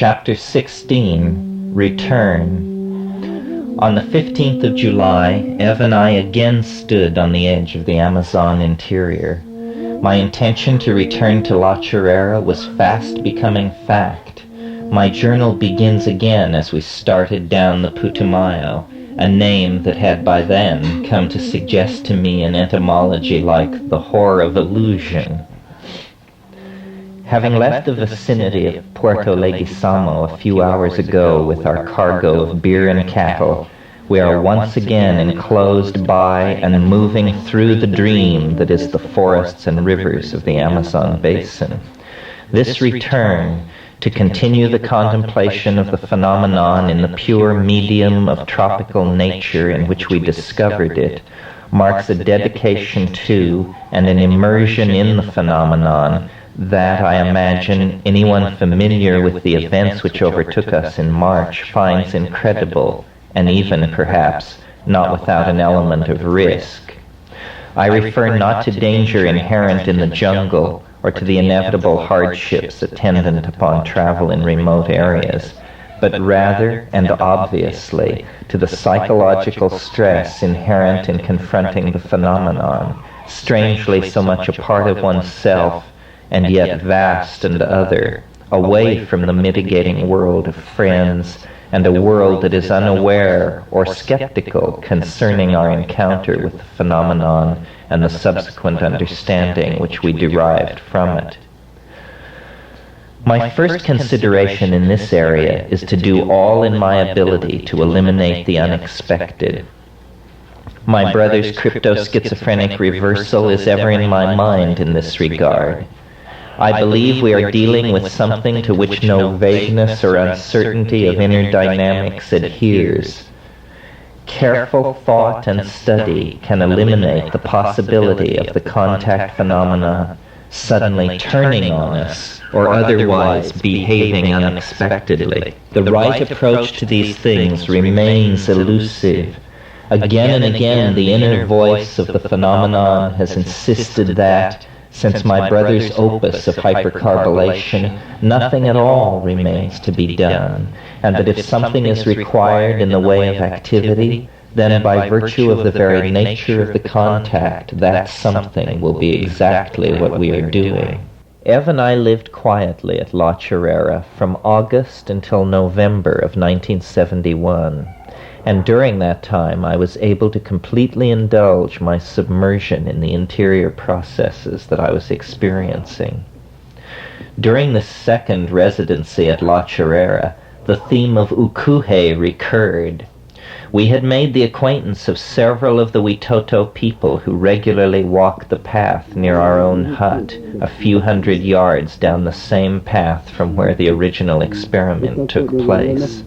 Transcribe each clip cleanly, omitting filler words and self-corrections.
Chapter 16, Return. On the 15th of July, Ev and I again stood on the edge of the Amazon interior. My intention to return to La Chorrera was fast becoming fact. My journal begins again as we started down the Putumayo, a name that had by then come to suggest to me an etymology like the whore of illusion. Having left the vicinity of Puerto Leguizamo a few hours ago with our cargo of beer and cattle, we are once again enclosed by and moving through the dream that is the forests and rivers of the Amazon basin. This return, to continue the contemplation of the phenomenon in the pure medium of tropical nature in which we discovered it, marks a dedication to and an immersion in the phenomenon that, I imagine, anyone familiar with the events which overtook us in March finds incredible, and even, perhaps, not without an element of risk. I refer not to danger inherent in the jungle or to the inevitable hardships attendant upon travel in remote areas, but rather, and obviously, to the psychological stress inherent in confronting the phenomenon, strangely so much a part of oneself, and yet vast and other, away from the mitigating world of friends, and a world that is unaware or skeptical concerning our encounter with the phenomenon and the subsequent understanding which we derived from it. My first consideration in this area is to do all in my ability to eliminate the unexpected. My brother's crypto-schizophrenic reversal is ever in my mind in this regard. I believe we are dealing with something to which no vagueness or uncertainty of inner dynamics adheres. Careful thought and study can eliminate the possibility of the contact phenomena suddenly turning on us or otherwise behaving unexpectedly. The right approach to these things remains elusive. Again and again, the inner voice of the phenomenon has insisted that, since my brother's opus of hypercarbylation, nothing at all remains to be done, and that if something is required in the way of activity, then by virtue of the very nature of the contact, that something will be exactly what we are doing. Ev and I lived quietly at La Chorrera from August until November of 1971. And during that time I was able to completely indulge my submersion in the interior processes that I was experiencing. During the second residency at La Chorrera, the theme of ukuhe recurred. We had made the acquaintance of several of the Witoto people who regularly walked the path near our own hut, a few hundred yards down the same path from where the original experiment took place.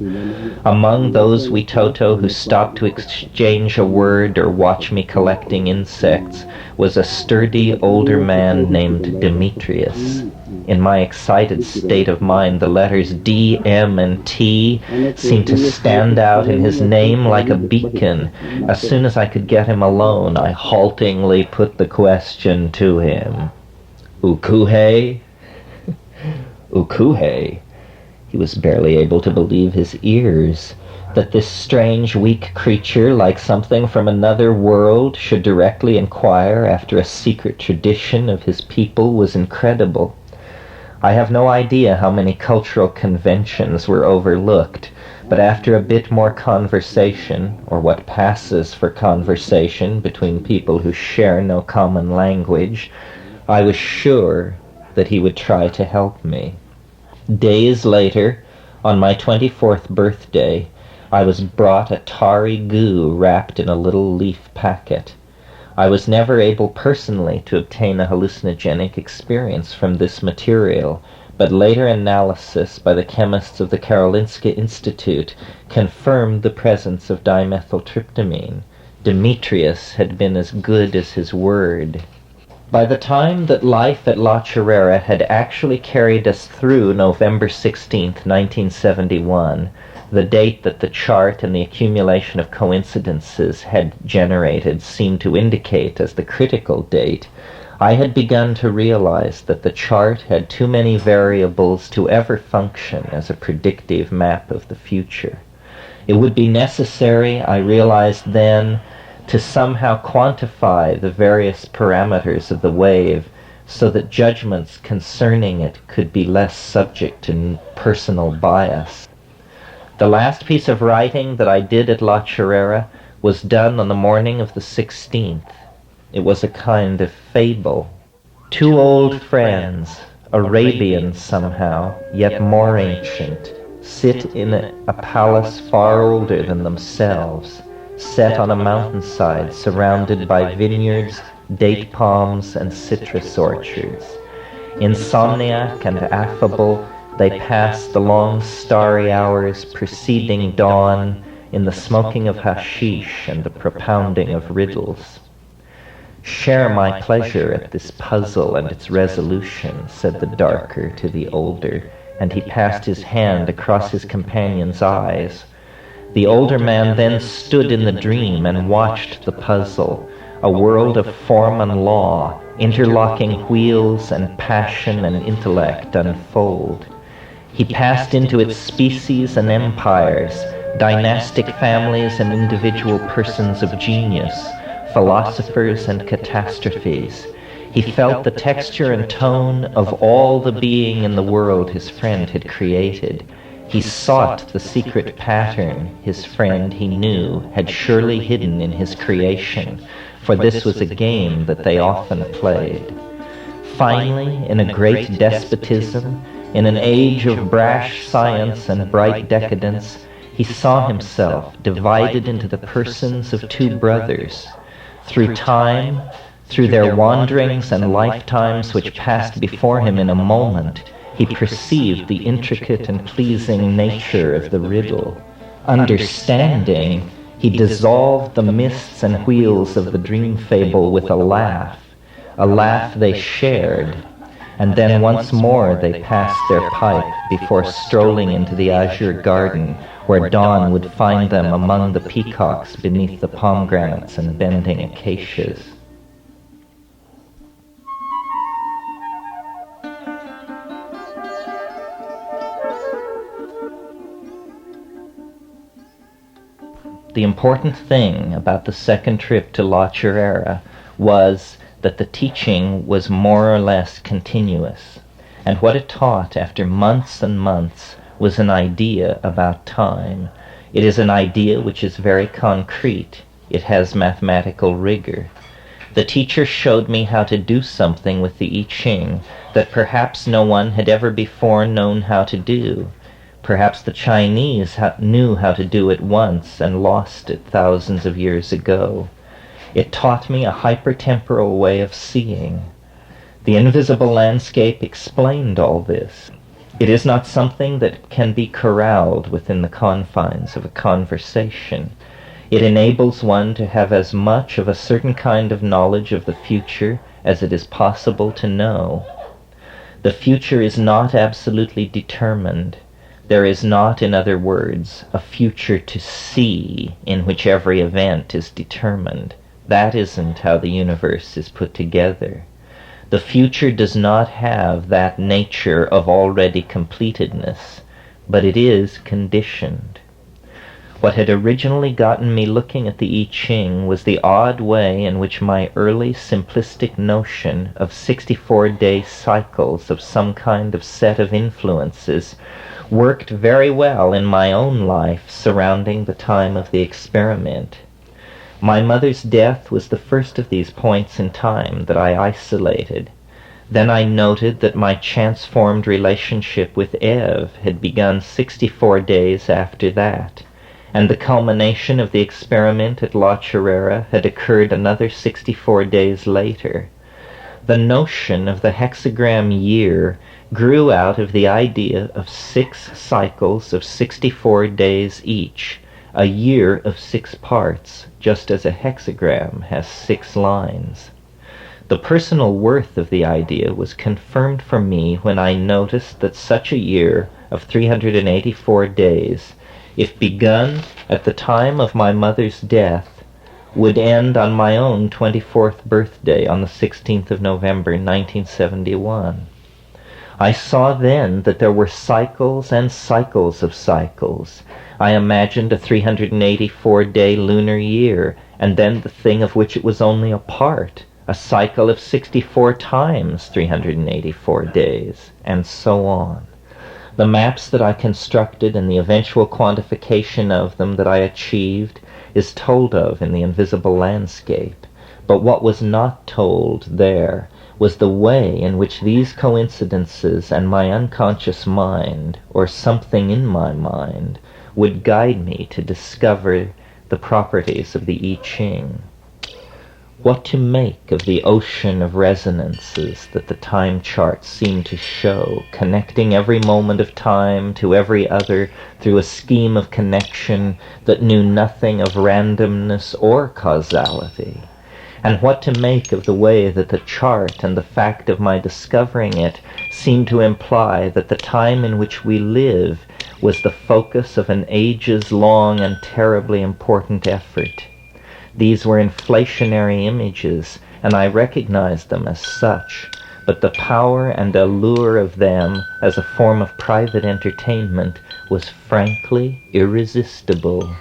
Among those Witoto who stopped to exchange a word or watch me collecting insects was a sturdy older man named Demetrius. In my excited state of mind, the letters D, M, and T seemed to stand out in his name like a beacon. As soon as I could get him alone, I haltingly put the question to him. Ukuhe? Ukuhe? He was barely able to believe his ears. That this strange, weak creature, like something from another world, should directly inquire after a secret tradition of his people was incredible. I have no idea how many cultural conventions were overlooked, but after a bit more conversation, or what passes for conversation between people who share no common language, I was sure that he would try to help me. Days later, on my 24th birthday, I was brought a tarry goo wrapped in a little leaf packet. I was never able personally to obtain a hallucinogenic experience from this material, but later analysis by the chemists of the Karolinska Institute confirmed the presence of dimethyltryptamine. Demetrius had been as good as his word. By the time that life at La Chorrera had actually carried us through November 16th, 1971, the date that the chart and the accumulation of coincidences had generated seemed to indicate as the critical date, I had begun to realize that the chart had too many variables to ever function as a predictive map of the future. It would be necessary, I realized then, to somehow quantify the various parameters of the wave so that judgments concerning it could be less subject to personal bias. The last piece of writing that I did at La Chorrera was done on the morning of the 16th. It was a kind of fable. Two old friends, Arabians somehow, yet more ancient, sit in a palace far older than themselves, set on a mountainside surrounded by vineyards, date palms, and citrus orchards. Insomniac and affable, they pass the long starry hours preceding dawn in the smoking of hashish and the propounding of riddles. "Share my pleasure at this puzzle and its resolution," said the darker to the older, and he passed his hand across his companion's eyes. The older man then stood in the dream and watched the puzzle, a world of form and law, interlocking wheels and passion and intellect unfold. He passed into its species and empires, dynastic families and individual persons of genius, philosophers and catastrophes. He felt the texture and tone of all the being in the world his friend had created. He sought the secret pattern his friend, he knew, had surely hidden in his creation, for this was a game that they often played. Finally, in a great despotism, in an age of brash science and bright decadence, he saw himself divided into the persons of two brothers. Through time, through their wanderings and lifetimes which passed before him in a moment, he perceived the intricate and pleasing nature of the riddle. Understanding, he dissolved the mists and wheels of the dream fable with a laugh they shared, and then once more they passed their pipe before strolling into the azure garden where dawn would find them among the peacocks beneath the pomegranates and bending acacias. The important thing about the second trip to La Chorrera was that the teaching was more or less continuous, and what it taught after months and months was an idea about time. It is an idea which is very concrete. It has mathematical rigor. The teacher showed me how to do something with the I Ching that perhaps no one had ever before known how to do. Perhaps the Chinese knew how to do it once and lost it thousands of years ago. It taught me a hypertemporal way of seeing. The invisible landscape explained all this. It is not something that can be corralled within the confines of a conversation. It enables one to have as much of a certain kind of knowledge of the future as it is possible to know. The future is not absolutely determined. There is not, in other words, a future to see in which every event is determined. That isn't how the universe is put together. The future does not have that nature of already completedness, but it is conditioned. What had originally gotten me looking at the I Ching was the odd way in which my early simplistic notion of 64-day cycles of some kind of set of influences worked very well in my own life surrounding the time of the experiment. My mother's death was the first of these points in time that I isolated. Then I noted that my chance-formed relationship with Eve had begun 64 days after that, and the culmination of the experiment at La Chorrera had occurred another 64 days later. The notion of the hexagram year grew out of the idea of 6 cycles of 64 days each, a year of 6 parts, just as a hexagram has 6 lines. The personal worth of the idea was confirmed for me when I noticed that such a year of 384 days, if begun at the time of my mother's death, would end on my own 24th birthday on the 16th of November 1971. I saw then that there were cycles and cycles of cycles. I imagined a 384-day lunar year, and then the thing of which it was only a part, a cycle of 64 times 384 days, and so on. The maps that I constructed and the eventual quantification of them that I achieved is told of in the invisible landscape. But what was not told there was the way in which these coincidences and my unconscious mind, or something in my mind, would guide me to discover the properties of the I Ching. What to make of the ocean of resonances that the time charts seem to show, connecting every moment of time to every other through a scheme of connection that knew nothing of randomness or causality? And what to make of the way that the chart and the fact of my discovering it seem to imply that the time in which we live was the focus of an ages-long and terribly important effort. These were inflationary images, and I recognized them as such, but the power and allure of them as a form of private entertainment was frankly irresistible.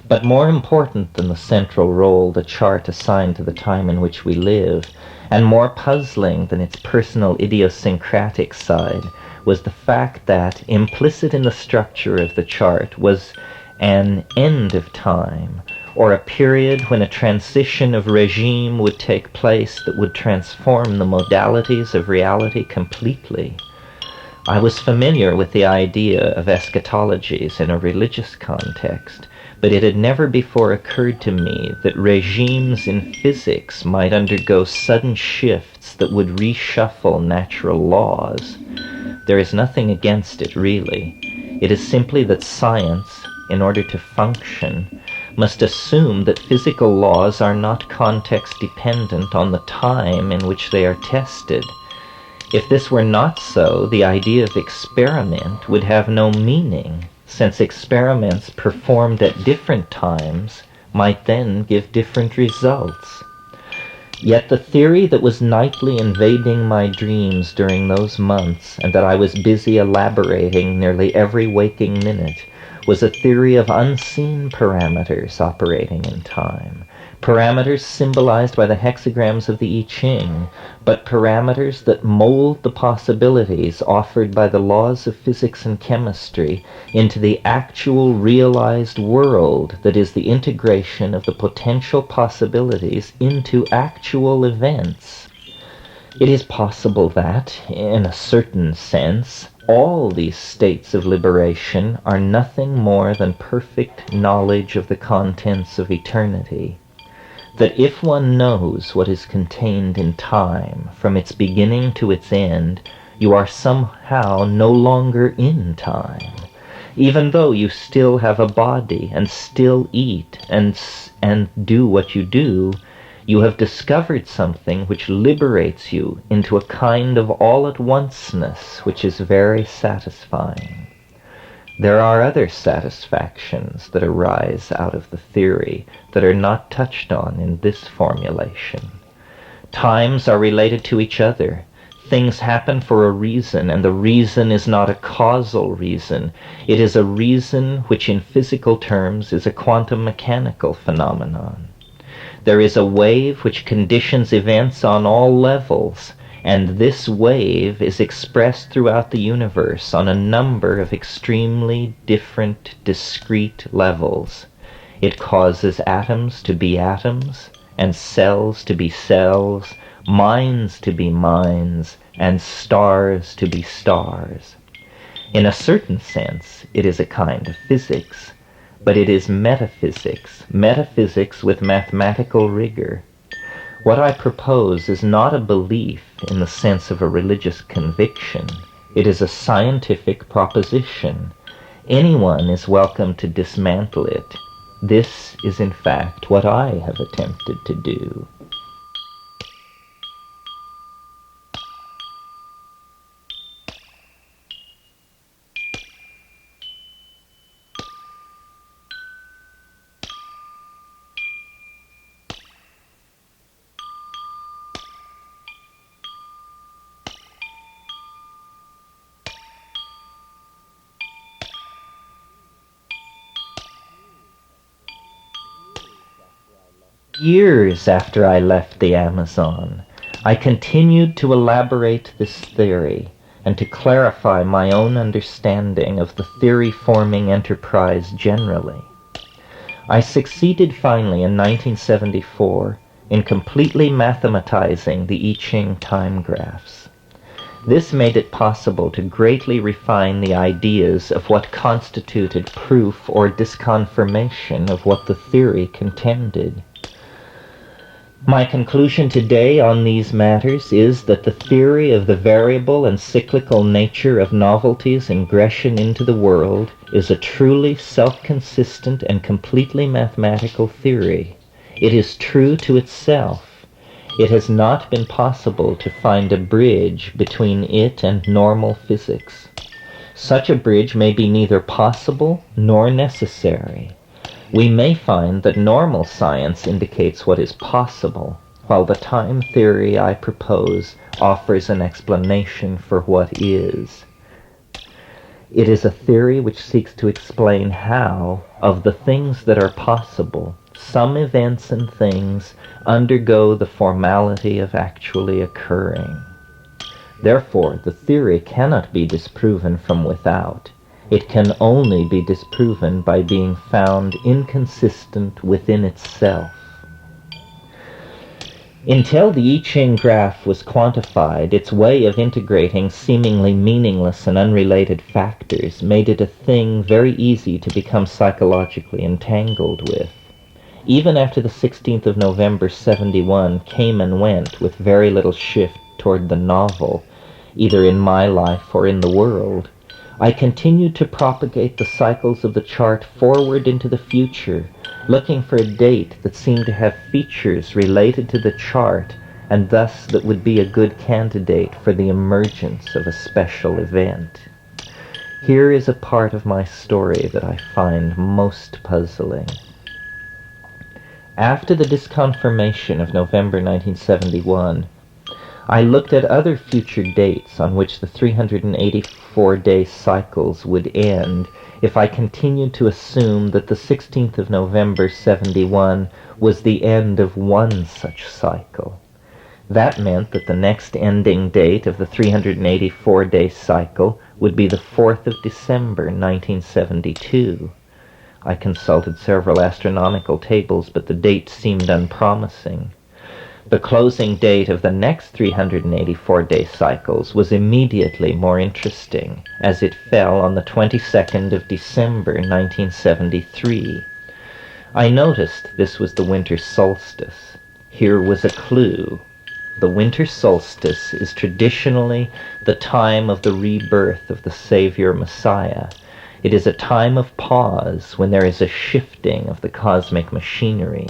But more important than the central role the chart assigned to the time in which we live, and more puzzling than its personal idiosyncratic side, was the fact that, implicit in the structure of the chart, was an end of time, or a period when a transition of regime would take place that would transform the modalities of reality completely. I was familiar with the idea of eschatologies in a religious context, but it had never before occurred to me that regimes in physics might undergo sudden shifts that would reshuffle natural laws. There is nothing against it, really. It is simply that science, in order to function, must assume that physical laws are not context-dependent on the time in which they are tested. If this were not so, the idea of experiment would have no meaning, since experiments performed at different times might then give different results. Yet the theory that was nightly invading my dreams during those months, and that I was busy elaborating nearly every waking minute, was a theory of unseen parameters operating in time. Parameters symbolized by the hexagrams of the I Ching, but parameters that mold the possibilities offered by the laws of physics and chemistry into the actual realized world that is the integration of the potential possibilities into actual events. It is possible that, in a certain sense, all these states of liberation are nothing more than perfect knowledge of the contents of eternity. That if one knows what is contained in time, from its beginning to its end, you are somehow no longer in time. Even though you still have a body and still eat and do what you do, you have discovered something which liberates you into a kind of all-at-onceness which is very satisfying. There are other satisfactions that arise out of the theory that are not touched on in this formulation. Times are related to each other. Things happen for a reason, and the reason is not a causal reason. It is a reason which in physical terms is a quantum mechanical phenomenon. There is a wave which conditions events on all levels, and this wave is expressed throughout the universe on a number of extremely different, discrete levels. It causes atoms to be atoms, and cells to be cells, minds to be minds, and stars to be stars. In a certain sense, it is a kind of physics, but it is metaphysics, metaphysics with mathematical rigor. What I propose is not a belief in the sense of a religious conviction. It is a scientific proposition. Anyone is welcome to dismantle it. This is in fact what I have attempted to do. Years after I left the Amazon, I continued to elaborate this theory and to clarify my own understanding of the theory-forming enterprise generally. I succeeded finally in 1974 in completely mathematizing the I Ching time graphs. This made it possible to greatly refine the ideas of what constituted proof or disconfirmation of what the theory contended. My conclusion today on these matters is that the theory of the variable and cyclical nature of novelty's ingression into the world is a truly self-consistent and completely mathematical theory. It is true to itself. It has not been possible to find a bridge between it and normal physics. Such a bridge may be neither possible nor necessary. We may find that normal science indicates what is possible, while the time theory I propose offers an explanation for what is. It is a theory which seeks to explain how, of the things that are possible, some events and things undergo the formality of actually occurring. Therefore, the theory cannot be disproven from without. It can only be disproven by being found inconsistent within itself. Until the I Ching graph was quantified, its way of integrating seemingly meaningless and unrelated factors made it a thing very easy to become psychologically entangled with. Even after the 16th of November 71 came and went with very little shift toward the novel, either in my life or in the world, I continued to propagate the cycles of the chart forward into the future, looking for a date that seemed to have features related to the chart, and thus that would be a good candidate for the emergence of a special event. Here is a part of my story that I find most puzzling. After the disconfirmation of November 1971, I looked at other future dates on which the 384-day cycles would end if I continued to assume that the 16th of November 71 was the end of one such cycle. That meant that the next ending date of the 384-day cycle would be the 4th of December 1972. I consulted several astronomical tables, but the date seemed unpromising. The closing date of the next 384-day cycles was immediately more interesting, as it fell on the 22nd of December 1973. I noticed this was the winter solstice. Here was a clue. The winter solstice is traditionally the time of the rebirth of the Savior Messiah. It is a time of pause when there is a shifting of the cosmic machinery.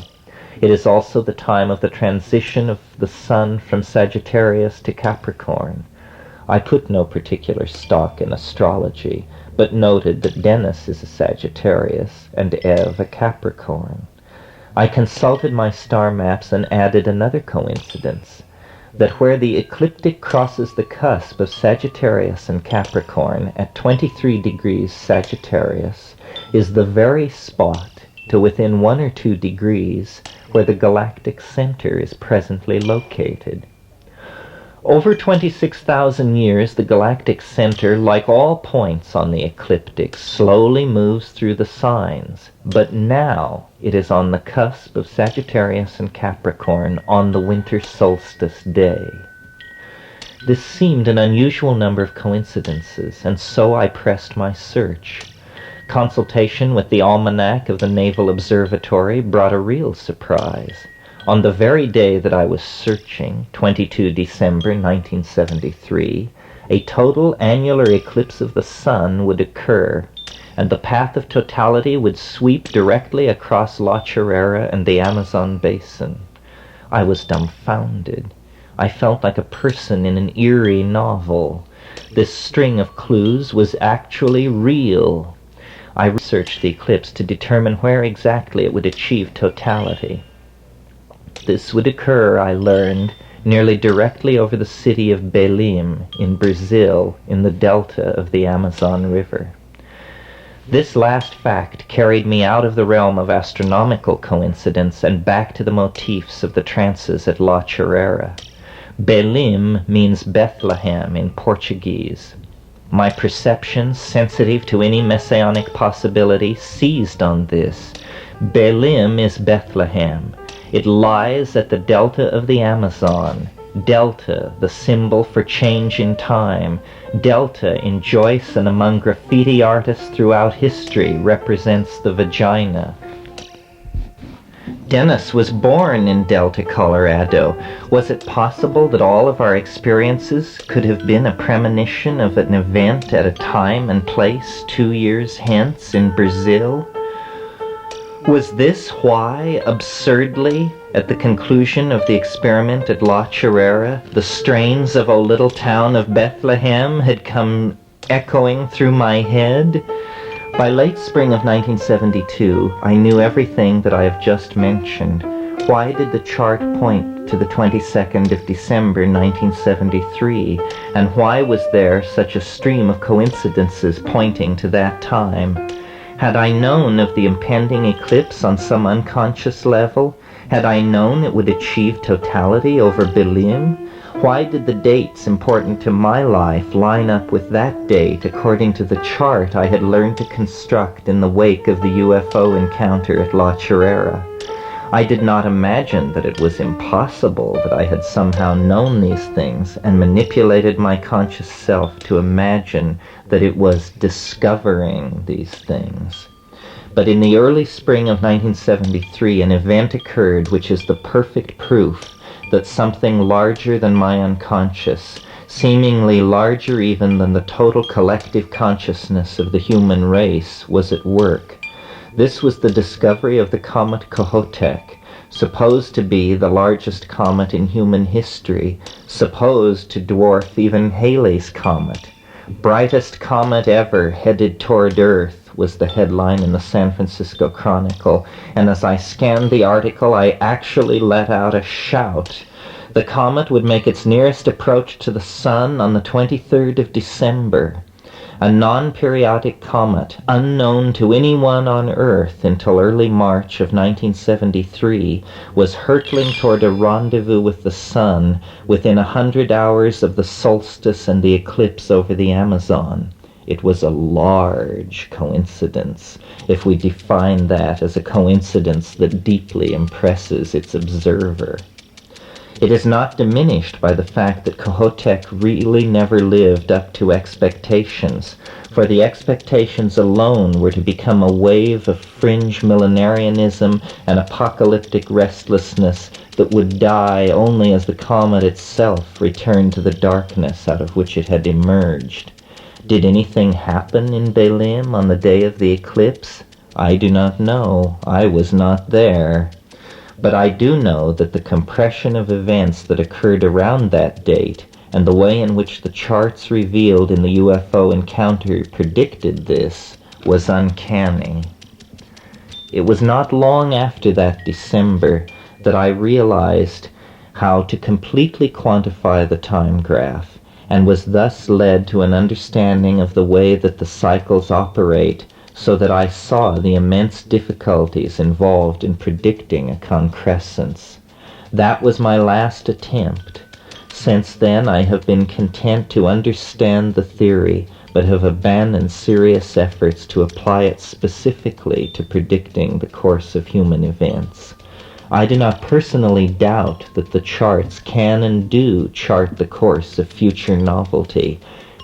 It is also the time of the transition of the sun from Sagittarius to Capricorn. I put no particular stock in astrology, but noted that Dennis is a Sagittarius and Eve a Capricorn. I consulted my star maps and added another coincidence, that where the ecliptic crosses the cusp of Sagittarius and Capricorn at 23 degrees Sagittarius is the very spot to within 1 or 2 degrees where the galactic center is presently located. Over 26,000 years, the galactic center, like all points on the ecliptic, slowly moves through the signs, but now it is on the cusp of Sagittarius and Capricorn on the winter solstice day. This seemed an unusual number of coincidences, and so I pressed my search. Consultation with the almanac of the Naval Observatory brought a real surprise. On the very day that I was searching, 22 December 1973, a total annular eclipse of the sun would occur, and the path of totality would sweep directly across La Chorrera and the Amazon basin. I was dumbfounded. I felt like a person in an eerie novel. This string of clues was actually real. I researched the eclipse to determine where exactly it would achieve totality. This would occur, I learned, nearly directly over the city of Belém in Brazil, in the delta of the Amazon River. This last fact carried me out of the realm of astronomical coincidence and back to the motifs of the trances at La Chorrera. Belim means Bethlehem in Portuguese. My perceptions, sensitive to any messianic possibility, seized on this. Belim is Bethlehem. It lies at the delta of the Amazon. Delta, the symbol for change in time. Delta, in Joyce and among graffiti artists throughout history, represents the vagina. Dennis was born in Delta, Colorado. Was it possible that all of our experiences could have been a premonition of an event at a time and place 2 years hence in Brazil? Was this why, absurdly, at the conclusion of the experiment at La Chorrera, the strains of O Little Town of Bethlehem had come echoing through my head? By late spring of 1972, I knew everything that I have just mentioned. Why did the chart point to the 22nd of December 1973, and why was there such a stream of coincidences pointing to that time? Had I known of the impending eclipse on some unconscious level? Had I known it would achieve totality over Belim? Why did the dates important to my life line up with that date according to the chart I had learned to construct in the wake of the UFO encounter at La Chorrera? I did not imagine that it was impossible that I had somehow known these things and manipulated my conscious self to imagine that it was discovering these things. But in the early spring of 1973, an event occurred which is the perfect proof that something larger than my unconscious, seemingly larger even than the total collective consciousness of the human race, was at work. This was the discovery of the comet Kohoutek, supposed to be the largest comet in human history, supposed to dwarf even Halley's Comet. Brightest comet ever headed toward Earth was the headline in the San Francisco Chronicle, and as I scanned the article, I actually let out a shout. The comet would make its nearest approach to the sun on the 23rd of December. A non-periodic comet, unknown to anyone on Earth until early March of 1973, was hurtling toward a rendezvous with the sun within 100 hours of the solstice and the eclipse over the Amazon. It was a large coincidence, if we define that as a coincidence that deeply impresses its observer. It is not diminished by the fact that Kohoutek really never lived up to expectations, for the expectations alone were to become a wave of fringe millenarianism and apocalyptic restlessness that would die only as the comet itself returned to the darkness out of which it had emerged. Did anything happen in Belim on the day of the eclipse? I do not know. I was not there. But I do know that the compression of events that occurred around that date and the way in which the charts revealed in the UFO encounter predicted this was uncanny. It was not long after that December that I realized how to completely quantify the time graph, and was thus led to an understanding of the way that the cycles operate, so that I saw the immense difficulties involved in predicting a concrescence. That was my last attempt. Since then I have been content to understand the theory, but have abandoned serious efforts to apply it specifically to predicting the course of human events. I do not personally doubt that the charts can and do chart the course of future novelty,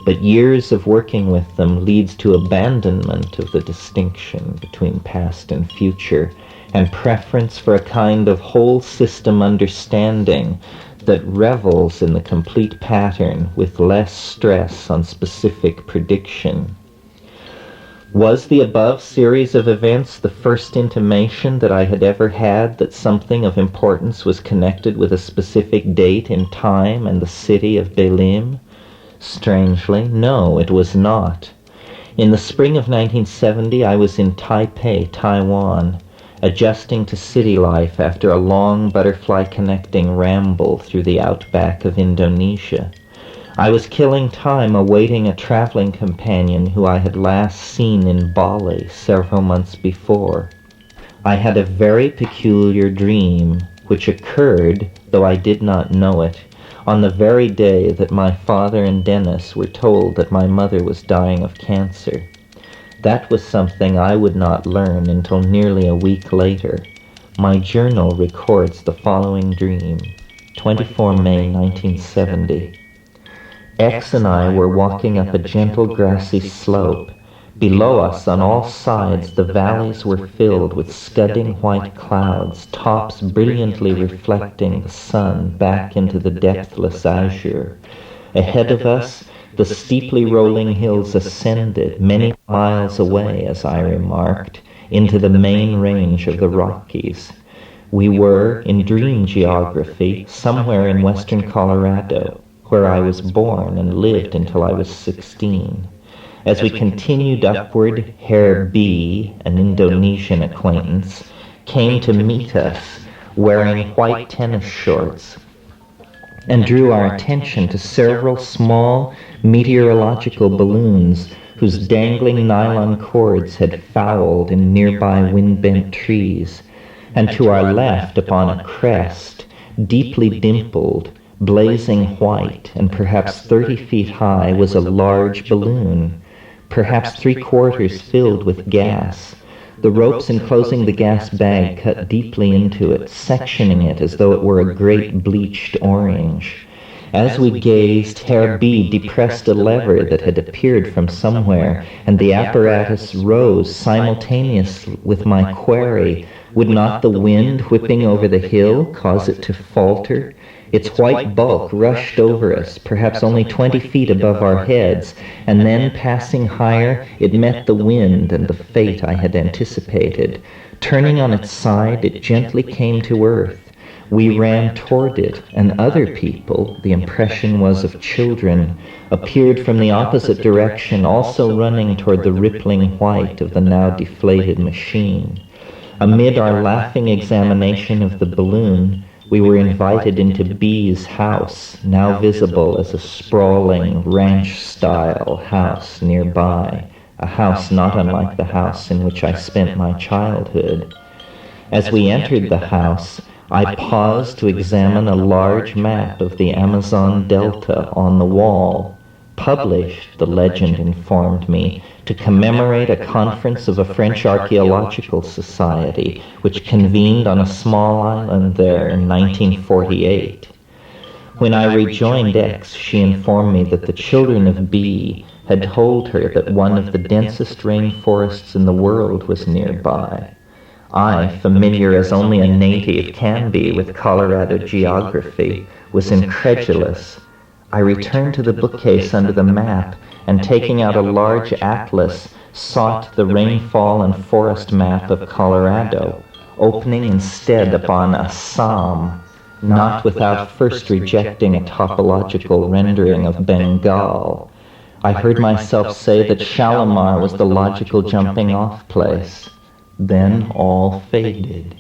but years of working with them leads to abandonment of the distinction between past and future, and preference for a kind of whole system understanding that revels in the complete pattern with less stress on specific prediction. Was the above series of events the first intimation that I had ever had that something of importance was connected with a specific date in time and the city of Belim? Strangely, no, it was not. In the spring of 1970, I was in Taipei, Taiwan, adjusting to city life after a long butterfly-connecting ramble through the outback of Indonesia. I was killing time awaiting a traveling companion who I had last seen in Bali several months before. I had a very peculiar dream, which occurred, though I did not know it, on the very day that my father and Dennis were told that my mother was dying of cancer. That was something I would not learn until nearly a week later. My journal records the following dream, 24 May 1970. X and I were walking up a gentle grassy slope. Below us, on all sides, the valleys were filled with scudding white clouds, tops brilliantly reflecting the sun back into the depthless azure. Ahead of us, the steeply rolling hills ascended many miles away, as I remarked, into the main range of the Rockies. We were, in dream geography, somewhere in western Colorado, where I was born and lived until I was 16. As we continued upward, Herr B., an Indonesian acquaintance, came to meet us wearing white tennis shorts and drew our attention to several small meteorological balloons whose dangling nylon cords had fouled in nearby wind-bent trees, and to our left, upon a crest, deeply dimpled, blazing white, and perhaps 30 feet high, was a large balloon, perhaps 3/4 filled with gas. The ropes enclosing the gas bag cut deeply into it, sectioning it as though it were a great bleached orange. As we gazed, Herr B. depressed a lever that had appeared from somewhere, and the apparatus rose simultaneous with my query, would not the wind whipping over the hill cause it to falter? Its white bulk rushed over us, perhaps only 20 feet above our heads, and then, passing higher, it met the wind and the fate I had anticipated. Turning on its side, it gently came to earth. We ran toward it, and other people, the impression was of children, appeared from the opposite direction, also running toward the rippling white of the now deflated machine. Amid our laughing examination of the balloon, we were invited into B's house, now visible as a sprawling, ranch-style house nearby, a house not unlike the house in which I spent my childhood. As we entered the house, I paused to examine a large map of the Amazon Delta on the wall, published, the legend informed me, to commemorate a conference of a French archaeological society, which convened on a small island there in 1948. When I rejoined X, she informed me that the children of B had told her that one of the densest rainforests in the world was nearby. I, familiar as only a native can be with Colorado geography, was incredulous. I returned to the bookcase under the map, and taking out a large atlas, sought the rainfall and forest map of Colorado, opening instead upon Assam, not without first rejecting a topological rendering of Bengal. I heard myself say that Shalimar was the logical jumping-off place. Then all faded.